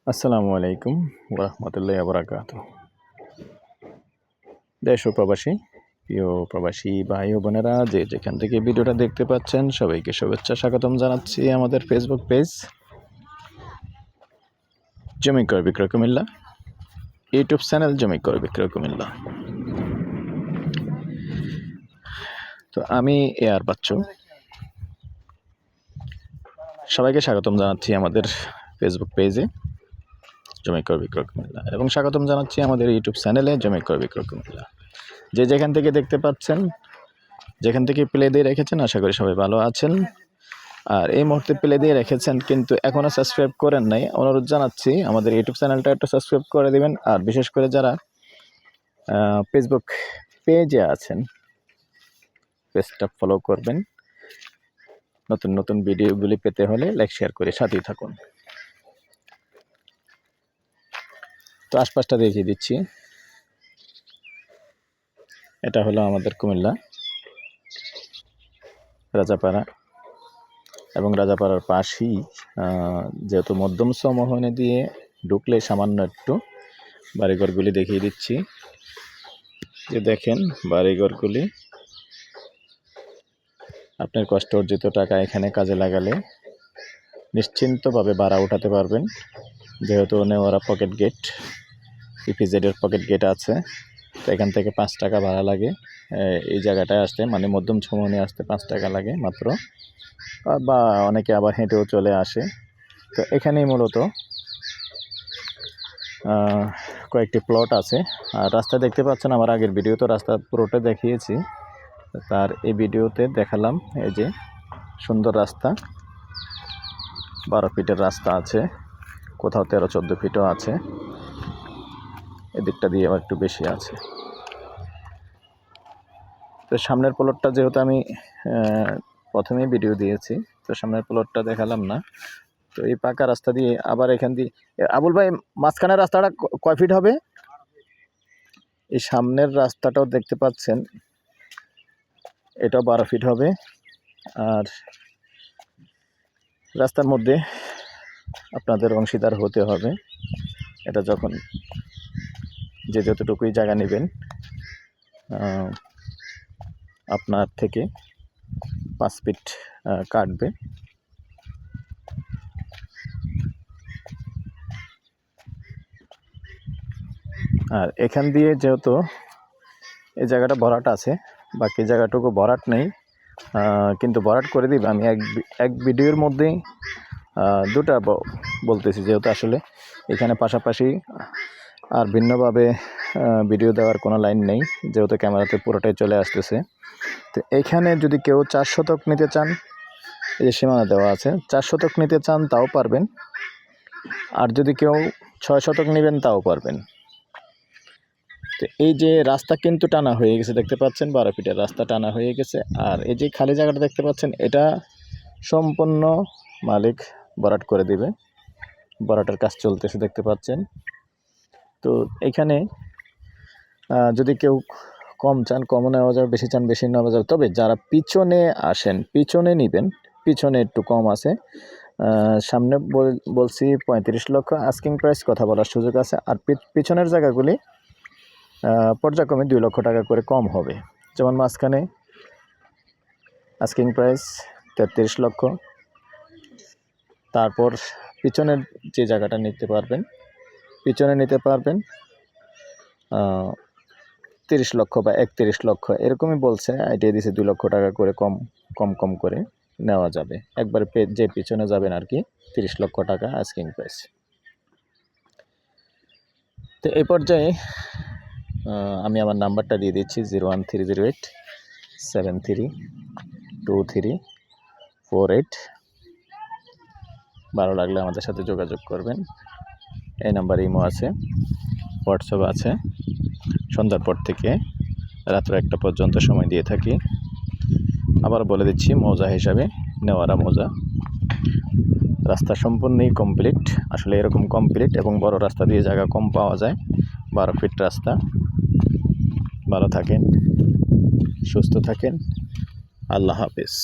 আসসালামু আলাইকুম ওরহমতুল্লাহি ওয়াবারাকাতুহু। দেশ ও প্রবাসী, প্রিয় প্রবাসী ভাই ও বোনেরা যে যেখান থেকে ভিডিওটা দেখতে পাচ্ছেন সবাইকে শুভেচ্ছা স্বাগতম জানাচ্ছি আমাদের ফেসবুক পেজ জমি ক্রয় বিক্রয় কুমিল্লা, ইউটিউব চ্যানেল জমি ক্রয় বিক্রয় কুমিল্লা। তো আমি এআর বাচ্চু, সবাইকে স্বাগতম জানাচ্ছি আমাদের ফেসবুক পেজে জমি ক্রয় বিক্রয় কুমিল্লা এবং স্বাগতম জানাচ্ছি আমাদের ইউটিউব চ্যানেলে জমি ক্রয় বিক্রয় কুমিল্লা। যে যেখান থেকে দেখতে পাচ্ছেন, যেখান থেকে প্লে দিয়ে রেখেছেন, আশা করি সবাই ভালো আছেন। আর এই মুহূর্তে প্লে দিয়ে রেখেছেন কিন্তু এখনও সাবস্ক্রাইব করেন নাই, অনুরোধ জানাচ্ছি আমাদের ইউটিউব চ্যানেলটা একটু সাবস্ক্রাইব করে দেবেন। আর বিশেষ করে যারা ফেসবুক পেজে আছেন পেজটা ফলো করবেন। নতুন নতুন ভিডিওগুলি পেতে হলে লাইক শেয়ার করে সাথেই থাকুন। তো আশপাশটা দেখিয়ে দিচ্ছি। এটা হলো আমাদের কুমিল্লা রাজাপাড়া এবং রাজাপাড়ার পাশেই যেহেতু মধ্যম সমোহনে দিয়ে ঢুকলে সামান্য একটু বাড়িঘরগুলি দেখিয়ে দিচ্ছি। যে দেখেন বাড়িঘরগুলি, আপনার কষ্ট অর্জিত টাকা এখানে কাজে লাগালে নিশ্চিন্তভাবে ভাড়া উঠাতে পারবেন। যেহেতু নেওয়ারা পকেট গেট, ইপিজেডের পকেট গেট আছে, তো এখান থেকে 5 টাকা ভাড়া লাগে এই জায়গাটায় আসতে, মানে মধ্যম সমোহনে আসতে 5 টাকা লাগে মাত্র, বা অনেকে আবার হেঁটেও চলে আসে। তো এখানেই মূলত কয়েকটি প্লট আছে। আর রাস্তা দেখতে পাচ্ছেন, আমার আগের ভিডিওতে রাস্তা পুরোটা দেখিয়েছি, তার এই ভিডিওতে দেখালাম। এই যে সুন্দর রাস্তা, 12 ফিটের রাস্তা আছে, কোথাও 13-14 ফিটও আছে, এদিকটা দিয়ে আবার একটু বেশি আছে। তো সামনের প্লটটা যেহেতু আমি প্রথমেই ভিডিও দিয়েছি, তো সামনের প্লটটা দেখালাম না। তো এই পাকা রাস্তা দিয়ে আবার এখান দিয়ে, আবুল ভাই মাঝখানের রাস্তাটা কয় ফিট হবে? এই সামনের রাস্তাটাও দেখতে পাচ্ছেন, এটাও 12 ফিট হবে। আর রাস্তার মধ্যে আপনাদের অংশীদার হতে হবে। এটা যখন যে যতটুকুই জায়গা নেবেন আপনার থেকে 5 ফিট কাটবে। আর এখান দিয়ে যেহেতু এই জায়গাটা ভরাট আছে, বাকি জায়গাটুকু ভরাট নেই, কিন্তু ভরাট করে দিবে। আমি এক ভিডিওর মধ্যেই দুটা বলতেছি, যেহেতু আসলে এখানে পাশাপাশি আর ভিন্নভাবে ভিডিও দেওয়ার কোনো লাইন নেই, যেহেতু ক্যামেরাতে পুরোটাই চলে আসতেছে। তো এইখানে যদি কেউ 4 শতক নিতে চান, এই যে সীমানা দেওয়া আছে, 4 শতক নিতে চান তাও পারবেন। আর যদি কেউ 6 শতক নেবেন তাও পারবেন। তো এই যে রাস্তা কিন্তু টানা হয়ে গেছে, দেখতে পাচ্ছেন 12 ফিটের রাস্তা টানা হয়ে গেছে। আর এই যে খালি জায়গাটা দেখতে পাচ্ছেন, এটা সম্পূর্ণ মালিক ভরাট করে দিবে, ভরাটের কাজ চলতেছে দেখতে পাচ্ছেন। তো এখানে যদি কেউ কম চান কমও নেওয়া যাবে, বেশি চান বেশি নেওয়া যাবে। তবে যারা পিছনে আসেন পিছনে নেবেন, পিছনে একটু কম আছে। সামনে বলছি 35 লক্ষ আস্কিং প্রাইস, কথা বলার সুযোগ আছে। আর পিছনের জায়গাগুলি পর্যায়ক্রমে 2 লক্ষ টাকা করে কম হবে। যেমন মাঝখানে আস্কিং প্রাইস 33 লক্ষ, তারপর পিছনের যে জায়গাটা নিতে পারবেন, পিছনে নিতে পারবেন 30 লক্ষ বা 31 লক্ষ এরকমই বলছে, আইডিয়া দিছে 2 লক্ষ টাকা করে কম করে নেওয়া যাবে। একবার যে পিছনে যাবেন আর কি, 30 লক্ষ টাকা আস্কিং প্রাইস। তো এই পর্যায়ে আমি আমার নাম্বারটা দিয়ে দিচ্ছি 01308732348। ভালো লাগলে আমাদের সাথে যোগাযোগ করবেন। এই নাম্বারে ইমো আছে, হোয়াটসঅ্যাপ আছে। সন্ধ্যার পর থেকে রাত্র 1টা পর্যন্ত সময় দিয়ে থাকি। আবার বলে দিচ্ছি, মৌজা হিসাবে নেওয়ারা মৌজা। রাস্তা সম্পূর্ণই কমপ্লিট, আসলে এরকম কমপ্লিট এবং বড় রাস্তা দিয়ে জায়গা কম পাওয়া যায়। 12 ফিট রাস্তা। ভালো থাকেন, সুস্থ থাকেন, আল্লাহ হাফেজ।